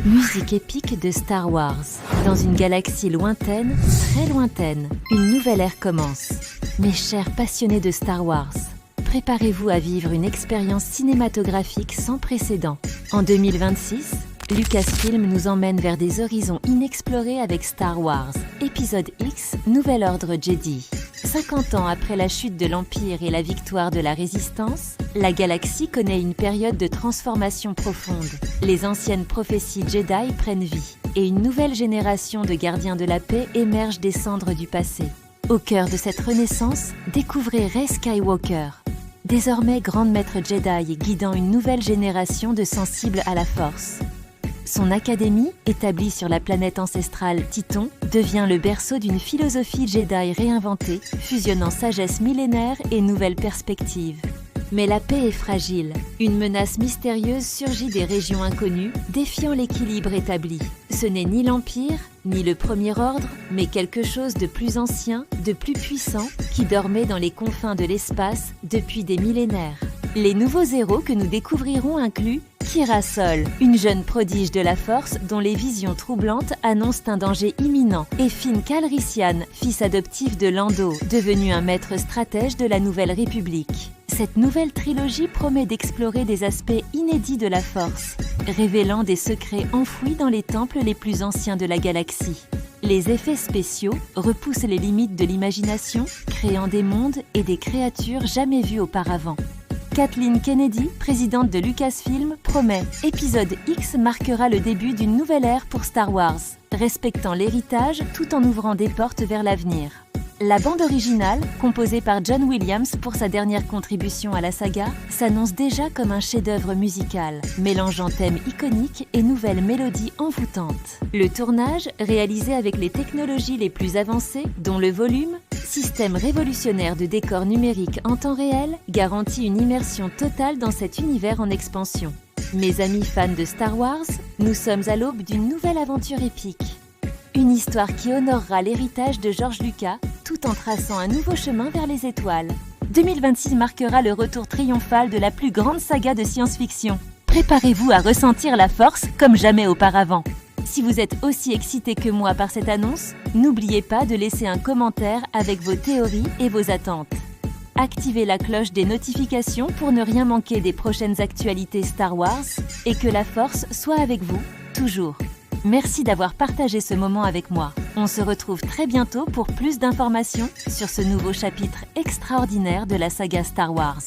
Musique épique de Star Wars. Dans une galaxie lointaine, très lointaine, une nouvelle ère commence. Mes chers passionnés de Star Wars, préparez-vous à vivre une expérience cinématographique sans précédent. En 2026, Lucasfilm nous emmène vers des horizons inexplorés avec Star Wars, épisode X, Nouvel Ordre Jedi. 50 ans après la chute de l'Empire et la victoire de la Résistance, la galaxie connaît une période de transformation profonde. Les anciennes prophéties Jedi prennent vie, et une nouvelle génération de gardiens de la paix émerge des cendres du passé. Au cœur de cette renaissance, découvrez Rey Skywalker. Désormais grande maître Jedi guidant une nouvelle génération de sensibles à la Force. Son académie, établie sur la planète ancestrale Tython, devient le berceau d'une philosophie Jedi réinventée, fusionnant sagesse millénaire et nouvelles perspectives. Mais la paix est fragile. Une menace mystérieuse surgit des régions inconnues, défiant l'équilibre établi. Ce n'est ni l'Empire, ni le Premier Ordre, mais quelque chose de plus ancien, de plus puissant, qui dormait dans les confins de l'espace depuis des millénaires. Les nouveaux héros que nous découvrirons incluent Kira Sol, une jeune prodige de la Force dont les visions troublantes annoncent un danger imminent, et Finn Calrissian, fils adoptif de Lando, devenu un maître stratège de la Nouvelle République. Cette nouvelle trilogie promet d'explorer des aspects inédits de la Force, révélant des secrets enfouis dans les temples les plus anciens de la galaxie. Les effets spéciaux repoussent les limites de l'imagination, créant des mondes et des créatures jamais vues auparavant. Kathleen Kennedy, présidente de Lucasfilm, promet « Épisode X marquera le début d'une nouvelle ère pour Star Wars, respectant l'héritage tout en ouvrant des portes vers l'avenir ». La bande originale, composée par John Williams pour sa dernière contribution à la saga, s'annonce déjà comme un chef-d'œuvre musical, mélangeant thèmes iconiques et nouvelles mélodies envoûtantes. Le tournage, réalisé avec les technologies les plus avancées, dont le volume, système révolutionnaire de décors numériques en temps réel, garantit une immersion totale dans cet univers en expansion. Mes amis fans de Star Wars, nous sommes à l'aube d'une nouvelle aventure épique. Une histoire qui honorera l'héritage de George Lucas, tout en traçant un nouveau chemin vers les étoiles. 2026 marquera le retour triomphal de la plus grande saga de science-fiction. Préparez-vous à ressentir la Force comme jamais auparavant. Si vous êtes aussi excité que moi par cette annonce, n'oubliez pas de laisser un commentaire avec vos théories et vos attentes. Activez la cloche des notifications pour ne rien manquer des prochaines actualités Star Wars et que la Force soit avec vous, toujours. Merci d'avoir partagé ce moment avec moi. On se retrouve très bientôt pour plus d'informations sur ce nouveau chapitre extraordinaire de la saga Star Wars.